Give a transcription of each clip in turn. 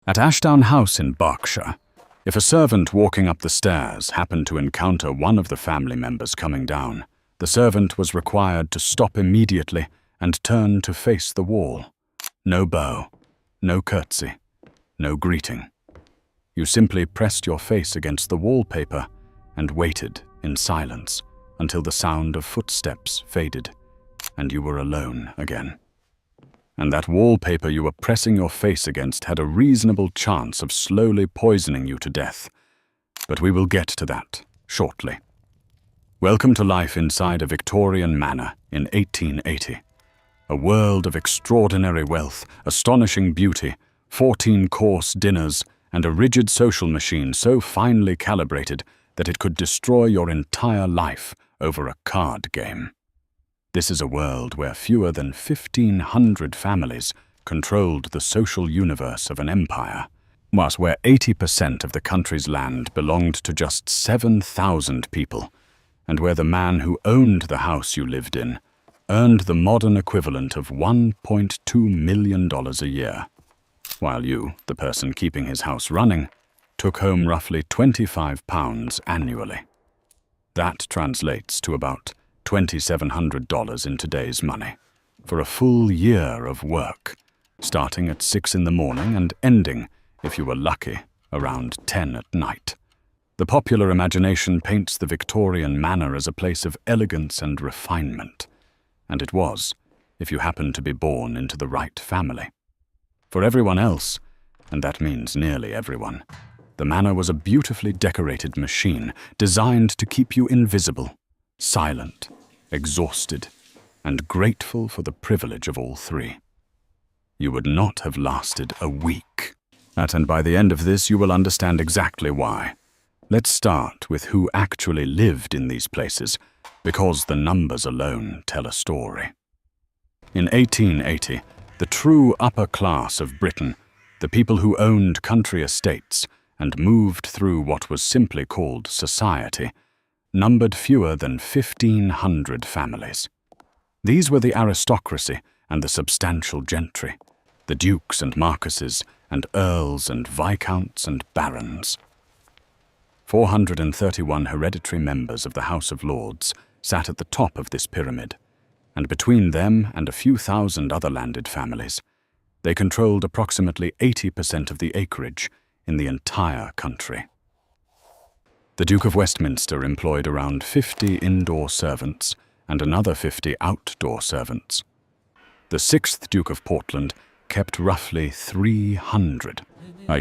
At Ashdown House in Berkshire, if a servant walking up the stairs happened to encounter one of the family members coming down, the servant was required to stop immediately and turn to face the wall. No bow, no curtsy, no greeting. You simply pressed your face against the wallpaper and waited in silence until the sound of footsteps faded and you were alone again. And that wallpaper you were pressing your face against had a reasonable chance of slowly poisoning you to death. But we will get to that shortly. Welcome to life inside a Victorian manor in 1880. A world of extraordinary wealth, astonishing beauty, 14-course dinners, and a rigid social machine so finely calibrated that it could destroy your entire life over a card game. This is a world where fewer than 1,500 families controlled the social universe of an empire, whilst where 80% of the country's land belonged to just 7,000 people, and where the man who owned the house you lived in earned the modern equivalent of $1.2 million a year, while you, the person keeping his house running, took home roughly £25 annually. That translates to about $2,700 in today's money, for a full year of work, starting at 6 in the morning and ending, if you were lucky, around 10 at night. The popular imagination paints the Victorian manor as a place of elegance and refinement, and it was, if you happened to be born into the right family. For everyone else, and that means nearly everyone, the manor was a beautifully decorated machine designed to keep you invisible, silent, exhausted, and grateful for the privilege of all three. You would not have lasted a week. And by the end of this, you will understand exactly why. Let's start with who actually lived in these places, because the numbers alone tell a story. In 1880, the true upper class of Britain, the people who owned country estates and moved through what was simply called society, numbered fewer than 1,500 families. These were the aristocracy and the substantial gentry, the dukes and marquises and earls and viscounts and barons. 431 hereditary members of the House of Lords sat at the top of this pyramid, and between them and a few thousand other landed families, they controlled approximately 80% of the acreage in the entire country. The Duke of Westminster employed around 50 indoor servants and another 50 outdoor servants. The 6th Duke of Portland kept roughly 300.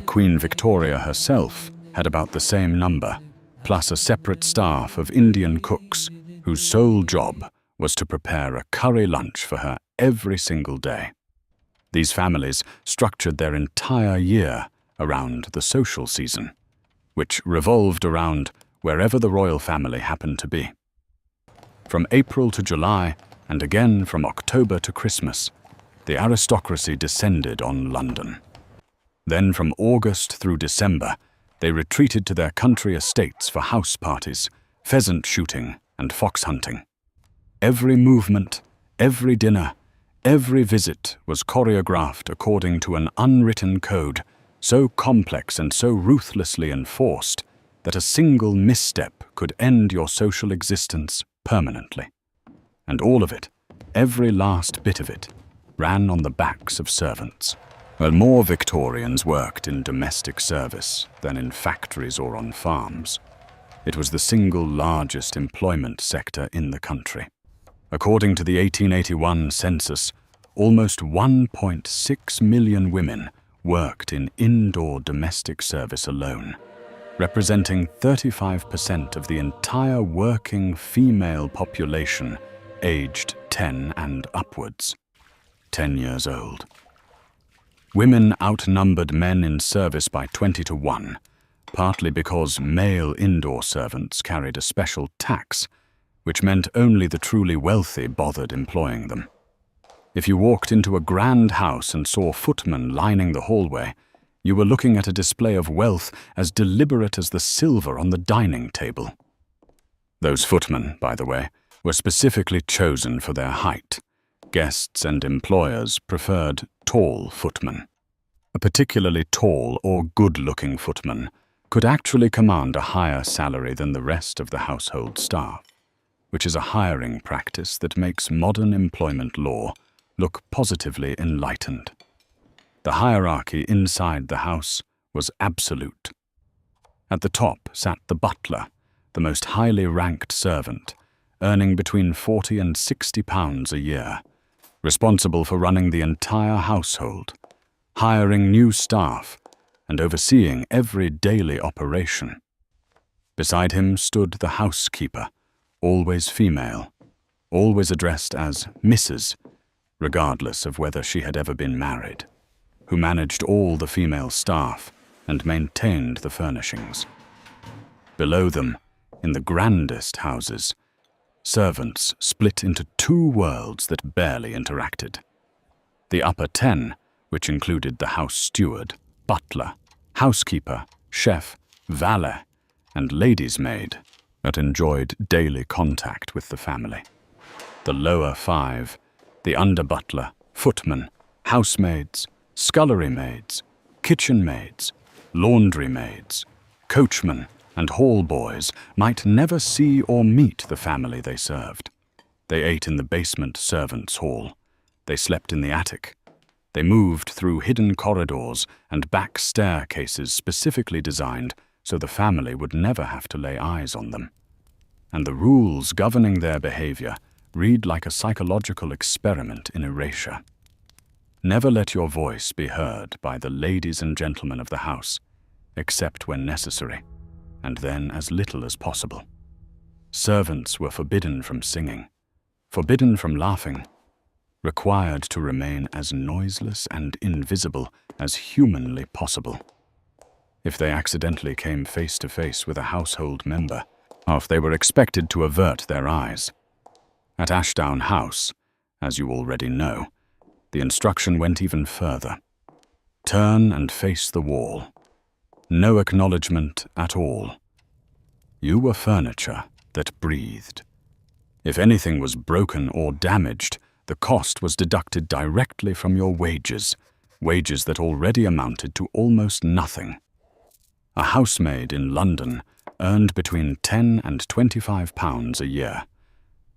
Queen Victoria herself had about the same number, plus a separate staff of Indian cooks whose sole job was to prepare a curry lunch for her every single day. These families structured their entire year around the social season, which revolved around wherever the royal family happened to be. From April to July, and again from October to Christmas, the aristocracy descended on London. Then from August through December, they retreated to their country estates for house parties, pheasant shooting, and fox hunting. Every movement, every dinner, every visit was choreographed according to an unwritten code, so complex and so ruthlessly enforced that a single misstep could end your social existence permanently. And all of it, every last bit of it, ran on the backs of servants. Well, more Victorians worked in domestic service than in factories or on farms. It was the single largest employment sector in the country. According to the 1881 census, almost 1.6 million women worked in indoor domestic service alone, representing 35% of the entire working female population aged 10 and upwards, 10 years old. Women outnumbered men in service by 20 to 1, partly because male indoor servants carried a special tax, which meant only the truly wealthy bothered employing them. If you walked into a grand house and saw footmen lining the hallway, you were looking at a display of wealth as deliberate as the silver on the dining table. Those footmen, by the way, were specifically chosen for their height. Guests and employers preferred tall footmen. A particularly tall or good-looking footman could actually command a higher salary than the rest of the household staff, which is a hiring practice that makes modern employment law look positively enlightened. The hierarchy inside the house was absolute. At the top sat the butler, the most highly ranked servant, earning between £40 and £60 a year, responsible for running the entire household, hiring new staff, and overseeing every daily operation. Beside him stood the housekeeper, always female, always addressed as Mrs., regardless of whether she had ever been married, who managed all the female staff and maintained the furnishings. Below them, in the grandest houses, servants split into two worlds that barely interacted. The upper 10, which included the house steward, butler, housekeeper, chef, valet, and lady's maid, that enjoyed daily contact with the family. The lower 5, the under-butler, footman, housemaids, scullery maids, kitchen maids, laundry maids, coachmen, and hall boys might never see or meet the family they served. They ate in the basement servants' hall. They slept in the attic. They moved through hidden corridors and back staircases specifically designed so the family would never have to lay eyes on them. And the rules governing their behavior read like a psychological experiment in erasure. Never let your voice be heard by the ladies and gentlemen of the house, except when necessary, and then as little as possible. Servants were forbidden from singing, forbidden from laughing, required to remain as noiseless and invisible as humanly possible. If they accidentally came face to face with a household member, they were expected to avert their eyes. At Ashdown House, as you already know, the instruction went even further. Turn and face the wall. No acknowledgement at all. You were furniture that breathed. If anything was broken or damaged, the cost was deducted directly from your wages, wages that already amounted to almost nothing. A housemaid in London earned between £10 and £25 a year.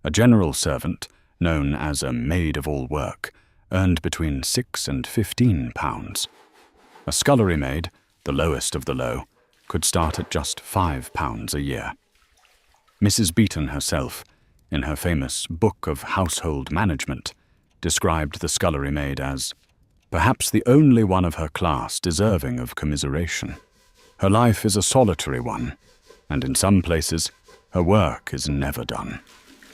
A general servant, known as a maid of all work, earned between £6 and £15. A scullery maid, the lowest of the low, could start at just £5 a year. Mrs. Beeton herself, in her famous Book of Household Management, described the scullery maid as perhaps the only one of her class deserving of commiseration. Her life is a solitary one, and in some places, her work is never done.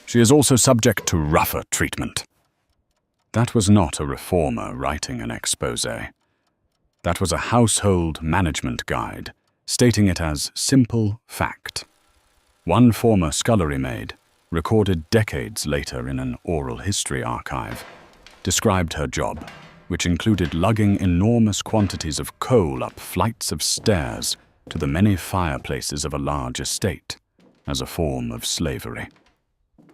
She is also subject to rougher treatment. That was not a reformer writing an exposé. That was a household management guide, stating it as simple fact. One former scullery maid, recorded decades later in an oral history archive, described her job, which included lugging enormous quantities of coal up flights of stairs to the many fireplaces of a large estate, as a form of slavery.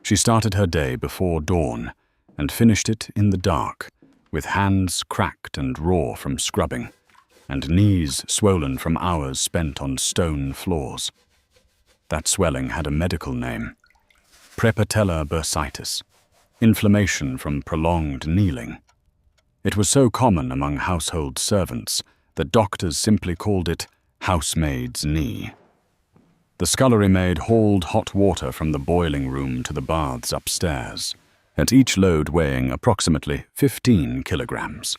She started her day before dawn and finished it in the dark, with hands cracked and raw from scrubbing, and knees swollen from hours spent on stone floors. That swelling had a medical name: prepatellar bursitis, inflammation from prolonged kneeling. It was so common among household servants that doctors simply called it housemaid's knee. The scullery maid hauled hot water from the boiling room to the baths upstairs, at each load weighing approximately 15 kilograms.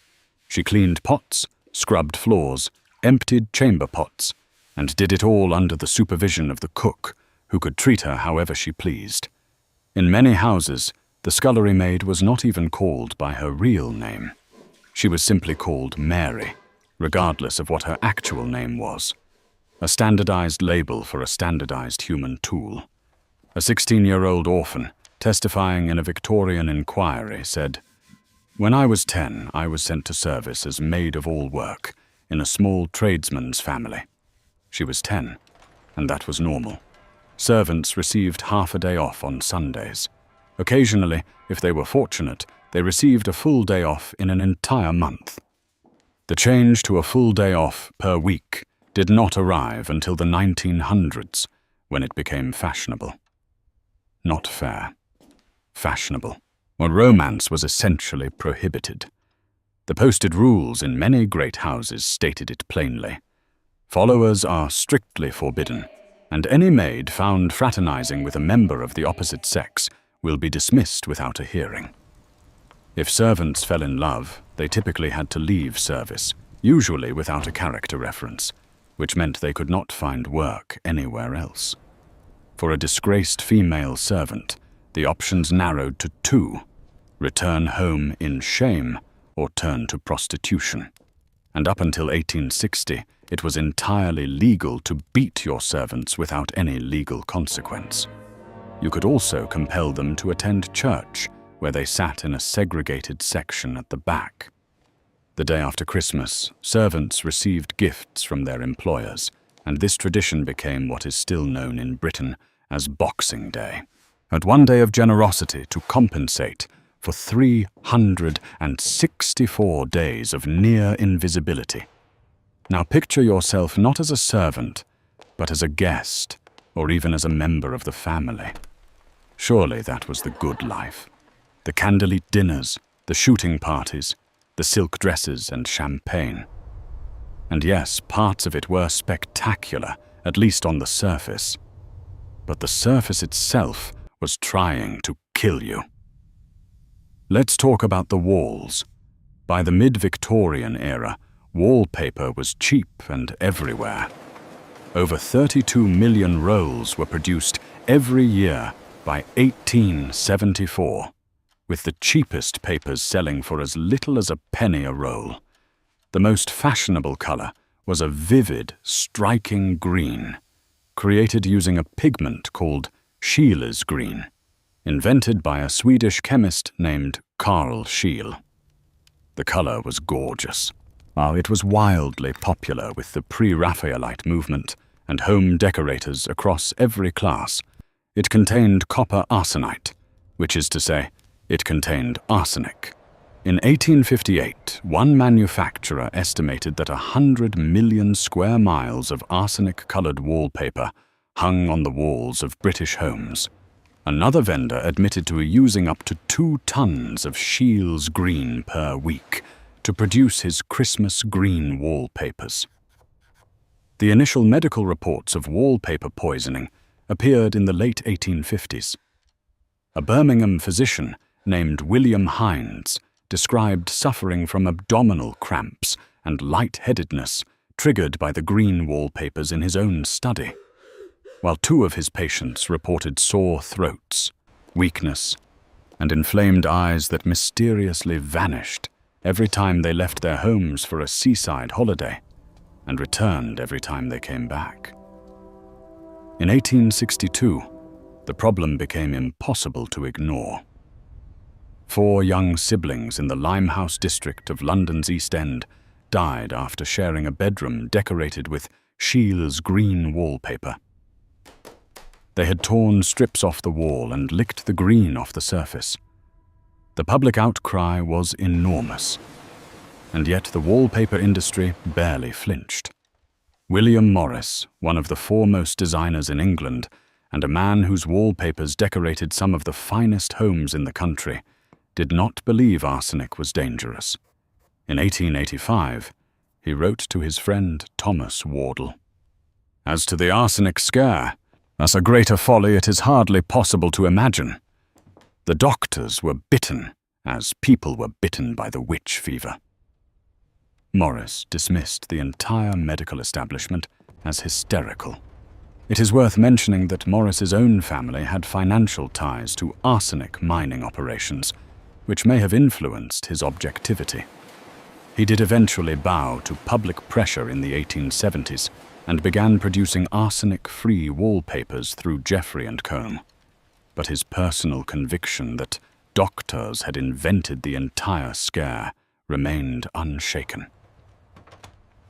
She cleaned pots, scrubbed floors, emptied chamber pots, and did it all under the supervision of the cook, who could treat her however she pleased. In many houses, the scullery maid was not even called by her real name. She was simply called Mary, regardless of what her actual name was. A standardized label for a standardized human tool. A 16-year-old orphan, testifying in a Victorian inquiry, said, "When I was 10, I was sent to service as maid of all work in a small tradesman's family." She was 10, and that was normal. Servants received half a day off on Sundays. Occasionally, if they were fortunate, they received a full day off in an entire month. The change to a full day off per week did not arrive until the 1900s, when it became fashionable. Not fair. Fashionable, where romance was essentially prohibited. The posted rules in many great houses stated it plainly. Followers are strictly forbidden, and any maid found fraternizing with a member of the opposite sex will be dismissed without a hearing. If servants fell in love, they typically had to leave service, usually without a character reference, which meant they could not find work anywhere else. For a disgraced female servant, the options narrowed to two: return home in shame or turn to prostitution. And up until 1860, it was entirely legal to beat your servants without any legal consequence. You could also compel them to attend church, where they sat in a segregated section at the back. The day after Christmas, servants received gifts from their employers, and this tradition became what is still known in Britain as Boxing Day, at one day of generosity to compensate for 364 days of near invisibility. Now picture yourself not as a servant, but as a guest, or even as a member of the family. Surely that was the good life. The candlelit dinners, the shooting parties, the silk dresses and champagne. And yes, parts of it were spectacular, at least on the surface. But the surface itself was trying to kill you. Let's talk about the walls. By the mid-Victorian era, wallpaper was cheap and everywhere. Over 32 million rolls were produced every year by 1874, with the cheapest papers selling for as little as a penny a roll. The most fashionable color was a vivid, striking green, created using a pigment called Scheele's green, invented by a Swedish chemist named Carl Scheele. The color was gorgeous. It was wildly popular with the pre-Raphaelite movement and home decorators across every class. It contained copper arsenite, which is to say, it contained arsenic. In 1858, one manufacturer estimated that 100 million square miles of arsenic-colored wallpaper hung on the walls of British homes. Another vendor admitted to using up to 2 tons of Scheele's green per week to produce his Christmas green wallpapers. The initial medical reports of wallpaper poisoning appeared in the late 1850s. A Birmingham physician named William Hines described suffering from abdominal cramps and lightheadedness triggered by the green wallpapers in his own study, while 2 of his patients reported sore throats, weakness, and inflamed eyes that mysteriously vanished every time they left their homes for a seaside holiday and returned every time they came back. In 1862, the problem became impossible to ignore. 4 young siblings in the Limehouse district of London's East End died after sharing a bedroom decorated with Scheele's green wallpaper. They had torn strips off the wall and licked the green off the surface. The public outcry was enormous, and yet the wallpaper industry barely flinched. William Morris, one of the foremost designers in England, and a man whose wallpapers decorated some of the finest homes in the country, did not believe arsenic was dangerous. In 1885, he wrote to his friend Thomas Wardle, "As to the arsenic scare, that's a greater folly it is hardly possible to imagine. The doctors were bitten, as people were bitten by the witch fever." Morris dismissed the entire medical establishment as hysterical. It is worth mentioning that Morris's own family had financial ties to arsenic mining operations, which may have influenced his objectivity. He did eventually bow to public pressure in the 1870s and began producing arsenic-free wallpapers through Jeffrey & Co. But his personal conviction that doctors had invented the entire scare remained unshaken.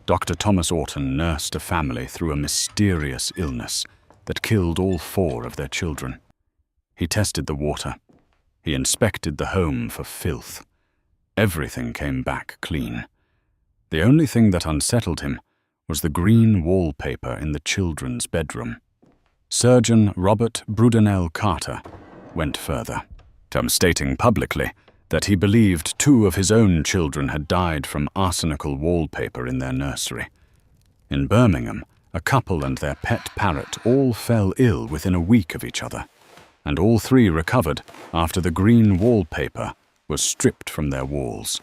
Dr. Thomas Orton nursed a family through a mysterious illness that killed all 4 of their children. He tested the water. He inspected the home for filth. Everything came back clean. The only thing that unsettled him was the green wallpaper in the children's bedroom. Surgeon Robert Brudenell Carter went further, stating publicly that he believed 2 of his own children had died from arsenical wallpaper in their nursery. In Birmingham, a couple and their pet parrot all fell ill within a week of each other, and all 3 recovered after the green wallpaper was stripped from their walls.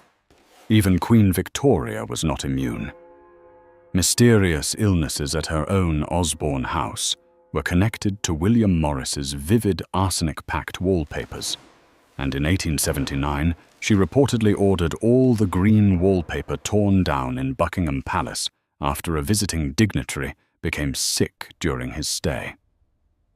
Even Queen Victoria was not immune. Mysterious illnesses at her own Osborne house were connected to William Morris's vivid arsenic-packed wallpapers, and in 1879 she reportedly ordered all the green wallpaper torn down in Buckingham Palace after a visiting dignitary became sick during his stay.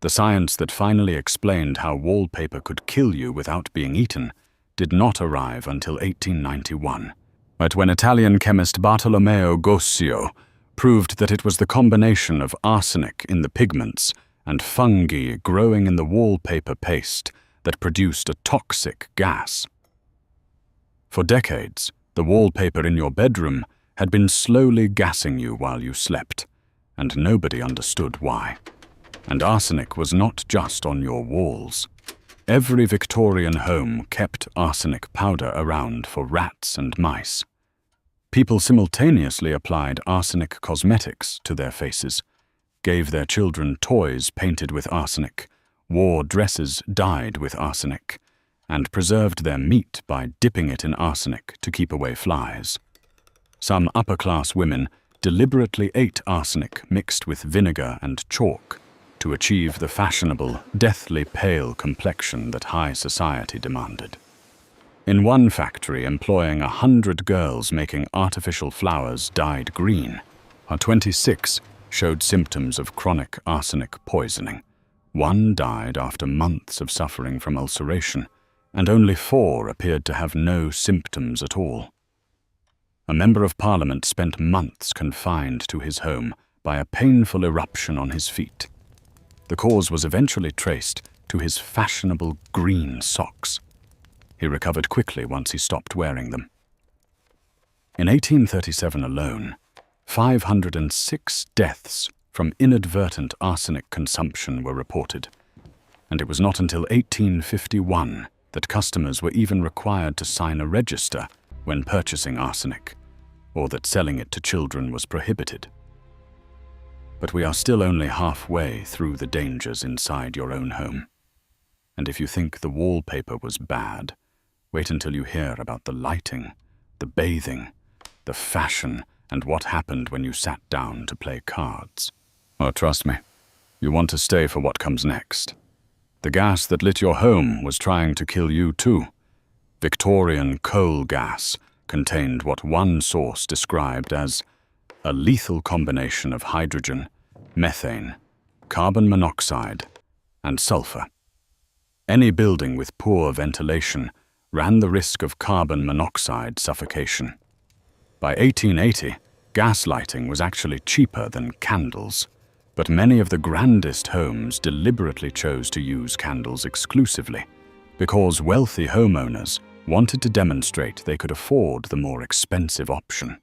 The science that finally explained how wallpaper could kill you without being eaten did not arrive until 1891, but when Italian chemist Bartolomeo Gossio proved that it was the combination of arsenic in the pigments and fungi growing in the wallpaper paste that produced a toxic gas. For decades, the wallpaper in your bedroom had been slowly gassing you while you slept, and nobody understood why. And arsenic was not just on your walls. Every Victorian home kept arsenic powder around for rats and mice. People simultaneously applied arsenic cosmetics to their faces, gave their children toys painted with arsenic, wore dresses dyed with arsenic, and preserved their meat by dipping it in arsenic to keep away flies. Some upper-class women deliberately ate arsenic mixed with vinegar and chalk to achieve the fashionable, deathly pale complexion that high society demanded. In one factory employing 100 girls making artificial flowers dyed green, 26 showed symptoms of chronic arsenic poisoning. 1 died after months of suffering from ulceration, and only 4 appeared to have no symptoms at all. A member of Parliament spent months confined to his home by a painful eruption on his feet. The cause was eventually traced to his fashionable green socks. He recovered quickly once he stopped wearing them. In 1837 alone, 506 deaths from inadvertent arsenic consumption were reported, and it was not until 1851 that customers were even required to sign a register when purchasing arsenic, or that selling it to children was prohibited. But we are still only halfway through the dangers inside your own home. And if you think the wallpaper was bad, wait until you hear about the lighting, the bathing, the fashion, and what happened when you sat down to play cards. Oh, trust me, you want to stay for what comes next. The gas that lit your home was trying to kill you too. Victorian coal gas contained what one source described as a lethal combination of hydrogen, methane, carbon monoxide, and sulfur. Any building with poor ventilation ran the risk of carbon monoxide suffocation. By 1880, gas lighting was actually cheaper than candles, but many of the grandest homes deliberately chose to use candles exclusively because wealthy homeowners wanted to demonstrate they could afford the more expensive option,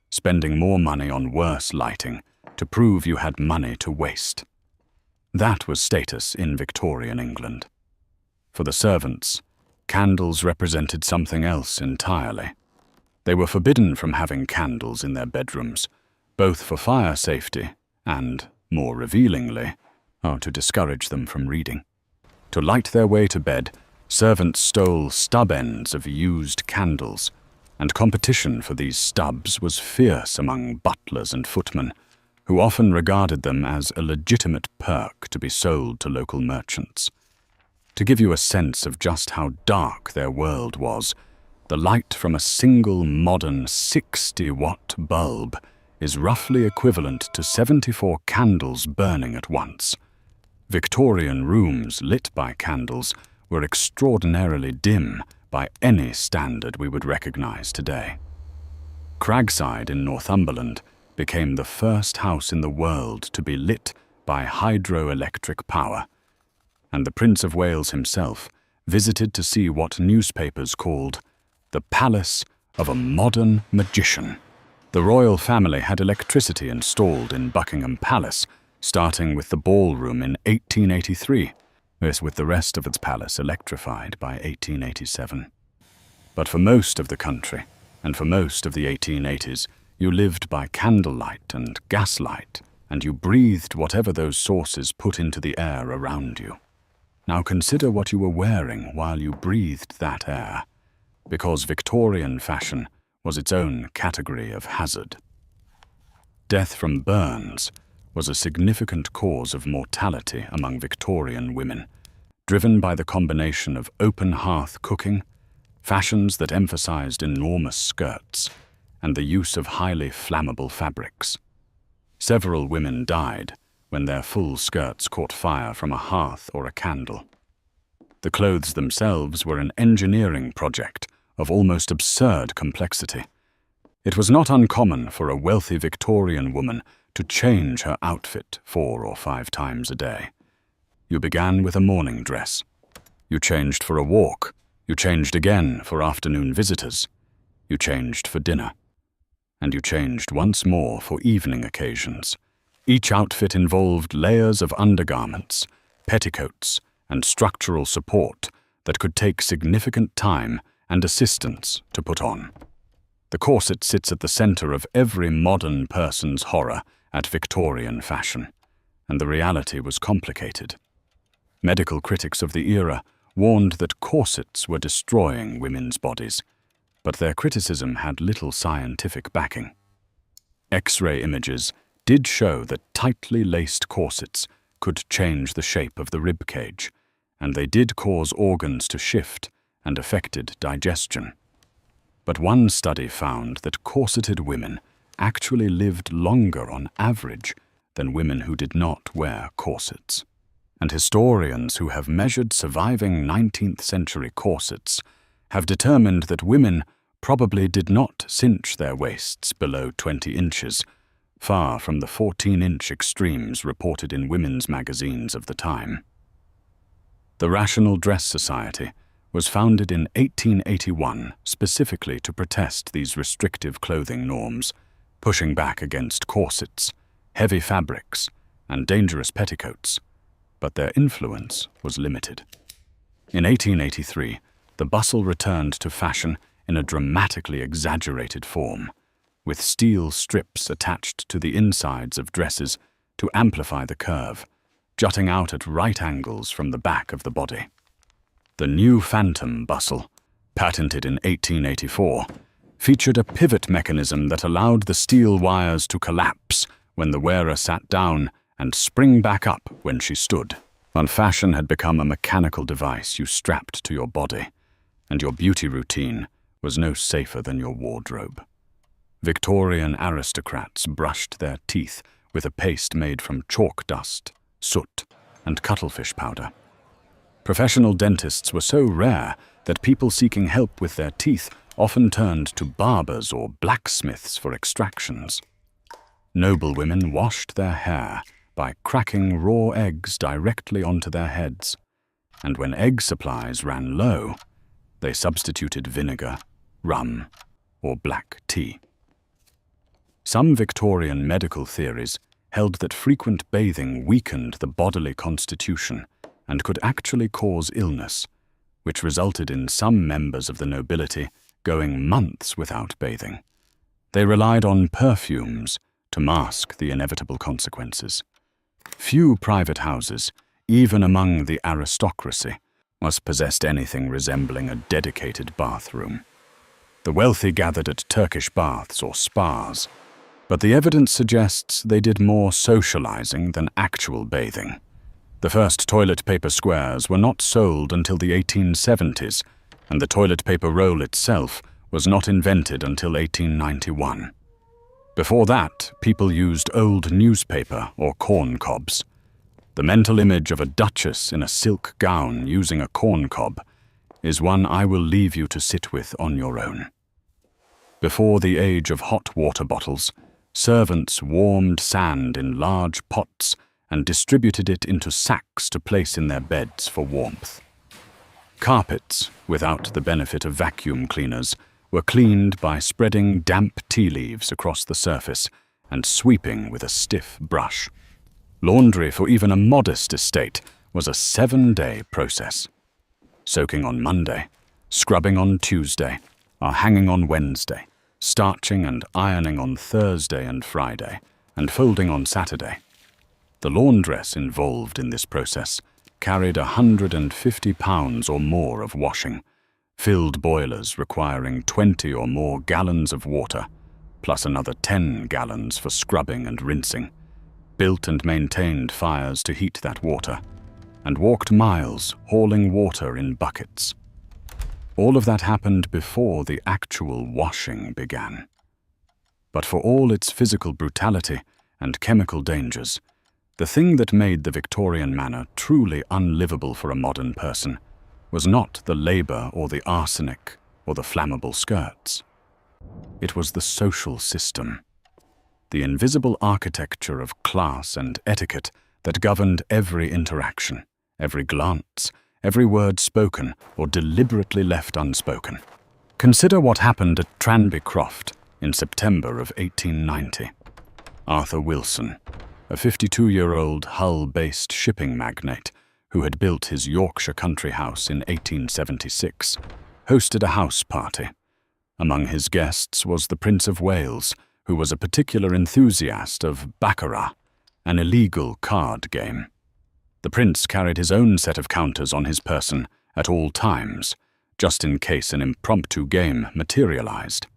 spending more money on worse lighting to prove you had money to waste. That was status in Victorian England. For the servants, candles represented something else entirely. They were forbidden from having candles in their bedrooms, both for fire safety and, more revealingly, to discourage them from reading. To light their way to bed, servants stole stub ends of used candles, and competition for these stubs was fierce among butlers and footmen, who often regarded them as a legitimate perk to be sold to local merchants. To give you a sense of just how dark their world was, the light from a single modern 60-watt bulb is roughly equivalent to 74 candles burning at once. Victorian rooms lit by candles were extraordinarily dim by any standard we would recognize today. Cragside in Northumberland became the first house in the world to be lit by hydroelectric power, and the Prince of Wales himself visited to see what newspapers called the palace of a modern magician. The royal family had electricity installed in Buckingham Palace, starting with the ballroom in 1883, with the rest of its palace electrified by 1887. But for most of the country, and for most of the 1880s, you lived by candlelight and gaslight, and you breathed whatever those sources put into the air around you. Now consider what you were wearing while you breathed that air, because Victorian fashion was its own category of hazard. Death from burns was a significant cause of mortality among Victorian women, driven by the combination of open hearth cooking, fashions that emphasized enormous skirts, and the use of highly flammable fabrics. Several women died when their full skirts caught fire from a hearth or a candle. The clothes themselves were an engineering project of almost absurd complexity. It was not uncommon for a wealthy Victorian woman to change her outfit 4 or 5 times a day. You began with a morning dress. You changed for a walk. You changed again for afternoon visitors. You changed for dinner. And you changed once more for evening occasions. Each outfit involved layers of undergarments, petticoats, and structural support that could take significant time and assistance to put on. The corset sits at the center of every modern person's horror at Victorian fashion, and the reality was complicated. Medical critics of the era warned that corsets were destroying women's bodies, but their criticism had little scientific backing. X-ray images did show that tightly laced corsets could change the shape of the rib cage, and they did cause organs to shift and affected digestion. But one study found that corseted women actually lived longer on average than women who did not wear corsets. And historians who have measured surviving 19th century corsets have determined that women probably did not cinch their waists below 20 inches, far from the 14-inch extremes reported in women's magazines of the time. The Rational Dress Society was founded in 1881 specifically to protest these restrictive clothing norms, pushing back against corsets, heavy fabrics, and dangerous petticoats, but their influence was limited. In 1883, the bustle returned to fashion in a dramatically exaggerated form, with steel strips attached to the insides of dresses to amplify the curve, jutting out at right angles from the back of the body. The new phantom bustle, patented in 1884, featured a pivot mechanism that allowed the steel wires to collapse when the wearer sat down and spring back up when she stood. When fashion had become a mechanical device you strapped to your body, and your beauty routine was no safer than your wardrobe. Victorian aristocrats brushed their teeth with a paste made from chalk dust, soot, and cuttlefish powder. Professional dentists were so rare that people seeking help with their teeth often turned to barbers or blacksmiths for extractions. Noblewomen washed their hair by cracking raw eggs directly onto their heads, and when egg supplies ran low, they substituted vinegar, rum, or black tea. Some Victorian medical theories held that frequent bathing weakened the bodily constitution and could actually cause illness, which resulted in some members of the nobility going months without bathing. They relied on perfumes to mask the inevitable consequences. Few private houses, even among the aristocracy, possessed anything resembling a dedicated bathroom. The wealthy gathered at Turkish baths or spas, but the evidence suggests they did more socializing than actual bathing. The first toilet paper squares were not sold until the 1870s, and the toilet paper roll itself was not invented until 1891. Before that, people used old newspaper or corn cobs. The mental image of a duchess in a silk gown using a corn cob is one I will leave you to sit with on your own. Before the age of hot water bottles, servants warmed sand in large pots and distributed it into sacks to place in their beds for warmth. Carpets, without the benefit of vacuum cleaners, were cleaned by spreading damp tea leaves across the surface and sweeping with a stiff brush. Laundry for even a modest estate was a 7-day process. Soaking on Monday, scrubbing on Tuesday, or hanging on Wednesday, starching and ironing on Thursday and Friday, and folding on Saturday. The laundress involved in this process carried 150 pounds or more of washing, filled boilers requiring 20 or more gallons of water, plus another 10 gallons for scrubbing and rinsing, built and maintained fires to heat that water, and walked miles hauling water in buckets. All of that happened before the actual washing began. But for all its physical brutality and chemical dangers, the thing that made the Victorian Manor truly unlivable for a modern person was not the labour or the arsenic or the flammable skirts. It was the social system, the invisible architecture of class and etiquette that governed every interaction, every glance, every word spoken or deliberately left unspoken. Consider what happened at Tranby Croft in September of 1890. Arthur Wilson, a 52-year-old Hull-based shipping magnate who had built his Yorkshire country house in 1876, hosted a house party. Among his guests was the Prince of Wales, who was a particular enthusiast of baccarat, an illegal card game. The prince carried his own set of counters on his person at all times, just in case an impromptu game materialized.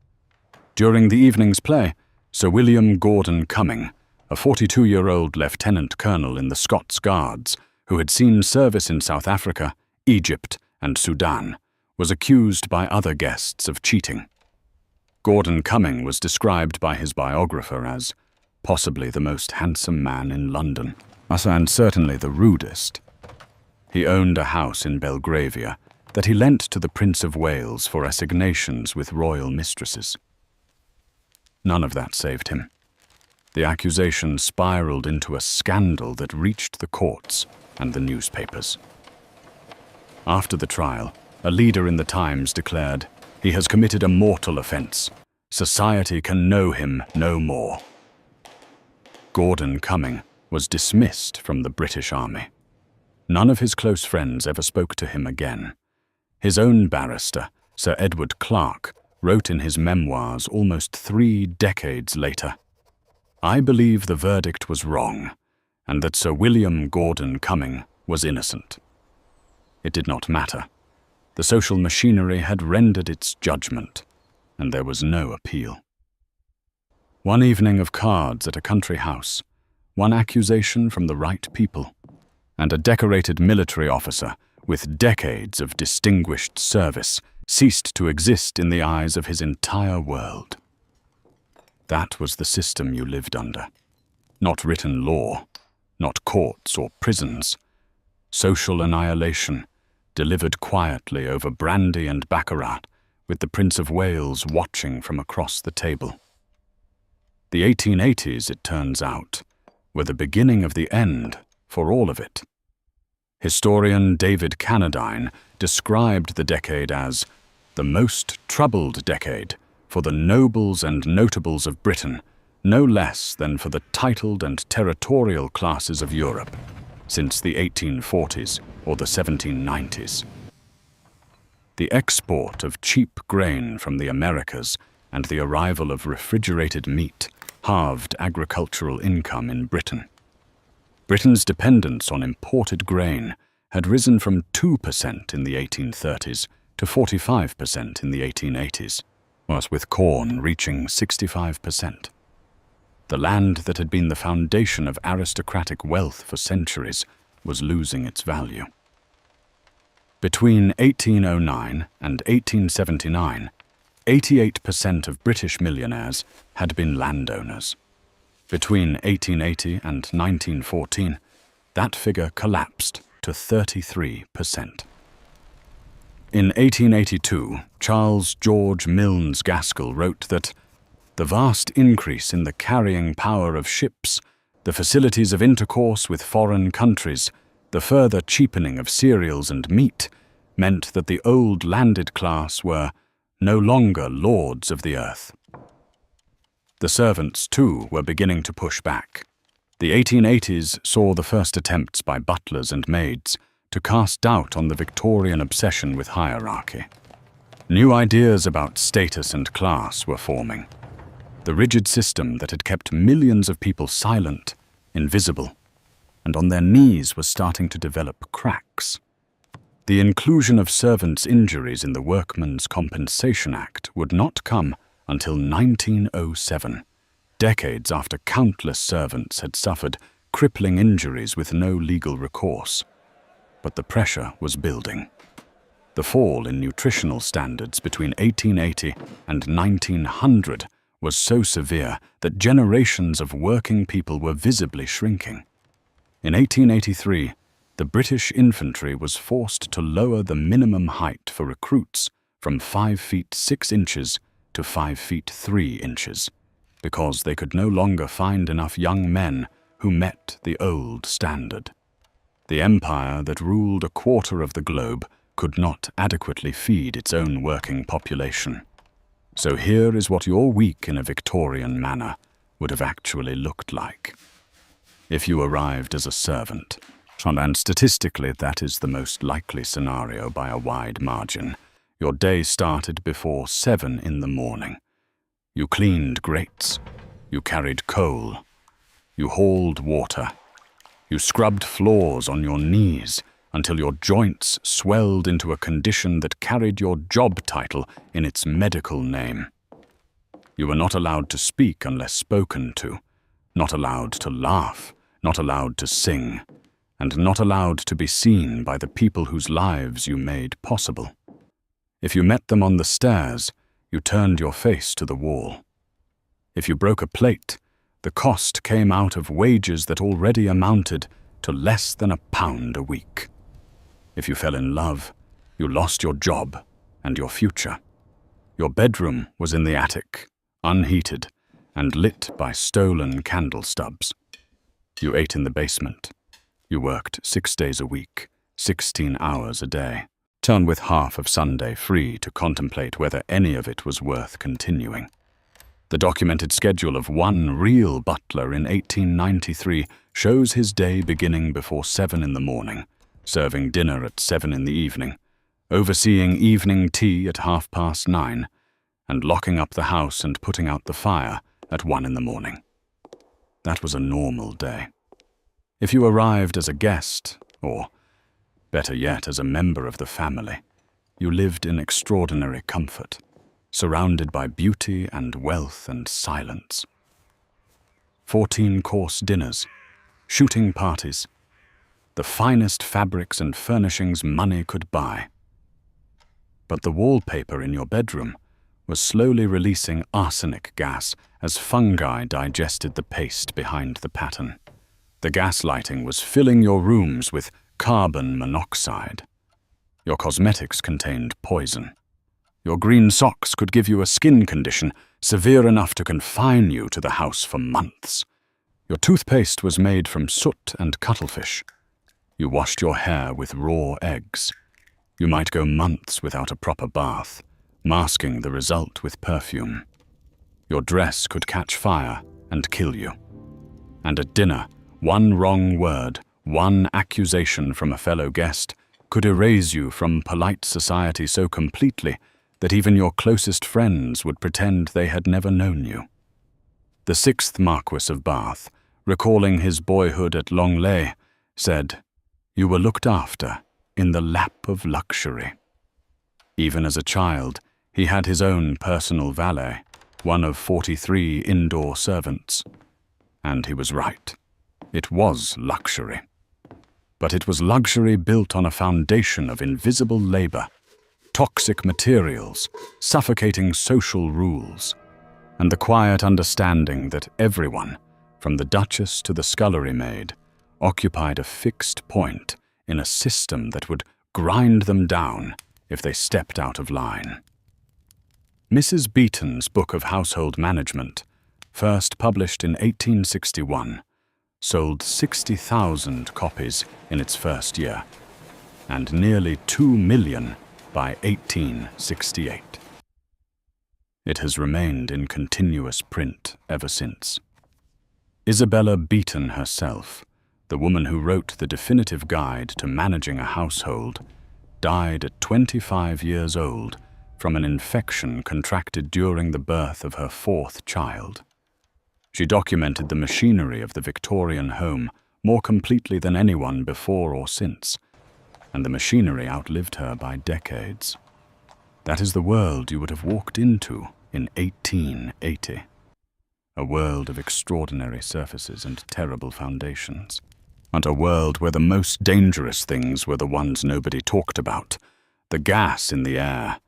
During the evening's play, Sir William Gordon Cumming, a 42-year-old lieutenant colonel in the Scots Guards who had seen service in South Africa, Egypt, and Sudan, was accused by other guests of cheating. Gordon Cumming was described by his biographer as possibly the most handsome man in London, and certainly the rudest. He owned a house in Belgravia that he lent to the Prince of Wales for assignations with royal mistresses. None of that saved him. The accusation spiraled into a scandal that reached the courts and the newspapers. After the trial, a leader in the Times declared, "He has committed a mortal offence. Society can know him no more." Gordon Cumming was dismissed from the British Army. None of his close friends ever spoke to him again. His own barrister, Sir Edward Clarke, wrote in his memoirs almost 3 decades later, "I believe the verdict was wrong, and that Sir William Gordon Cumming was innocent." It did not matter. The social machinery had rendered its judgment, and there was no appeal. One evening of cards at a country house, one accusation from the right people, and a decorated military officer with decades of distinguished service ceased to exist in the eyes of his entire world. That was the system you lived under. Not written law, not courts or prisons. Social annihilation, delivered quietly over brandy and baccarat, with the Prince of Wales watching from across the table. The 1880s, it turns out, were the beginning of the end for all of it. Historian David Cannadine described the decade as the most troubled decade for the nobles and notables of Britain, no less than for the titled and territorial classes of Europe, since the 1840s or the 1790s. The export of cheap grain from the Americas and the arrival of refrigerated meat halved agricultural income in Britain. Britain's dependence on imported grain had risen from 2% in the 1830s to 45% in the 1880s, whilst with corn reaching 65%. The land that had been the foundation of aristocratic wealth for centuries was losing its value. Between 1809 and 1879, 88% of British millionaires had been landowners. Between 1880 and 1914, that figure collapsed to 33%. In 1882, Charles George Milnes Gaskell wrote that the vast increase in the carrying power of ships, the facilities of intercourse with foreign countries, the further cheapening of cereals and meat meant that the old landed class were no longer lords of the earth. The servants, too, were beginning to push back. The 1880s saw the first attempts by butlers and maids to cast doubt on the Victorian obsession with hierarchy. New ideas about status and class were forming. The rigid system that had kept millions of people silent, invisible, and on their knees was starting to develop cracks. The inclusion of servants' injuries in the Workmen's Compensation Act would not come until 1907, decades after countless servants had suffered crippling injuries with no legal recourse. But the pressure was building. The fall in nutritional standards between 1880 and 1900 was so severe that generations of working people were visibly shrinking. In 1883, the British infantry was forced to lower the minimum height for recruits from 5 feet 6 inches to 5 feet 3 inches, because they could no longer find enough young men who met the old standard. The empire that ruled a quarter of the globe could not adequately feed its own working population. So here is what your week in a Victorian manor would have actually looked like. If you arrived as a servant, and statistically that is the most likely scenario by a wide margin, your day started before 7 in the morning. You cleaned grates, you carried coal, you hauled water, you scrubbed floors on your knees until your joints swelled into a condition that carried your job title in its medical name. You were not allowed to speak unless spoken to, not allowed to laugh, not allowed to sing, and not allowed to be seen by the people whose lives you made possible. If you met them on the stairs, you turned your face to the wall. If you broke a plate, the cost came out of wages that already amounted to less than £1 a week. If you fell in love, you lost your job and your future. Your bedroom was in the attic, unheated, and lit by stolen candle stubs. You ate in the basement. You worked 6 days a week, 16 hours a day, with half of Sunday free to contemplate whether any of it was worth continuing. The documented schedule of one real butler in 1893 shows his day beginning before 7 in the morning, serving dinner at 7 in the evening, overseeing evening tea at 9:30, and locking up the house and putting out the fire at 1 in the morning. That was a normal day. If you arrived as a guest, or better yet, as a member of the family, you lived in extraordinary comfort, surrounded by beauty and wealth and silence. 14-course dinners, shooting parties, the finest fabrics and furnishings money could buy. But the wallpaper in your bedroom was slowly releasing arsenic gas as fungi digested the paste behind the pattern. The gas lighting was filling your rooms with carbon monoxide. Your cosmetics contained poison. Your green socks could give you a skin condition severe enough to confine you to the house for months. Your toothpaste was made from soot and cuttlefish. You washed your hair with raw eggs. You might go months without a proper bath, masking the result with perfume. Your dress could catch fire and kill you. And at dinner, one wrong word, one accusation from a fellow guest could erase you from polite society so completely that even your closest friends would pretend they had never known you. The 6th Marquis of Bath, recalling his boyhood at Longley, said, "You were looked after in the lap of luxury." Even as a child, he had his own personal valet, one of 43 indoor servants. And he was right. It was luxury. But it was luxury built on a foundation of invisible labor, toxic materials, suffocating social rules, and the quiet understanding that everyone, from the Duchess to the scullery maid, occupied a fixed point in a system that would grind them down if they stepped out of line. Mrs. Beeton's Book of Household Management, first published in 1861, sold 60,000 copies in its first year, and nearly 2 million by 1868. It has remained in continuous print ever since. Isabella Beeton herself, the woman who wrote the definitive guide to managing a household, died at 25 years old from an infection contracted during the birth of her fourth child. She documented the machinery of the Victorian home more completely than anyone before or since, and the machinery outlived her by decades. That is the world you would have walked into in 1880. A world of extraordinary surfaces and terrible foundations. And a world where the most dangerous things were the ones nobody talked about. The gas in the air,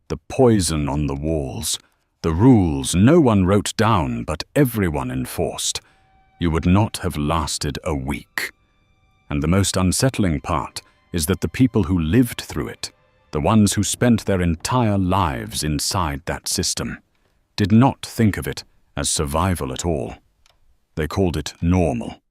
the poison on the walls, the rules no one wrote down but everyone enforced. You would not have lasted a week. And the most unsettling part is that the people who lived through it, the ones who spent their entire lives inside that system, did not think of it as survival at all. They called it normal.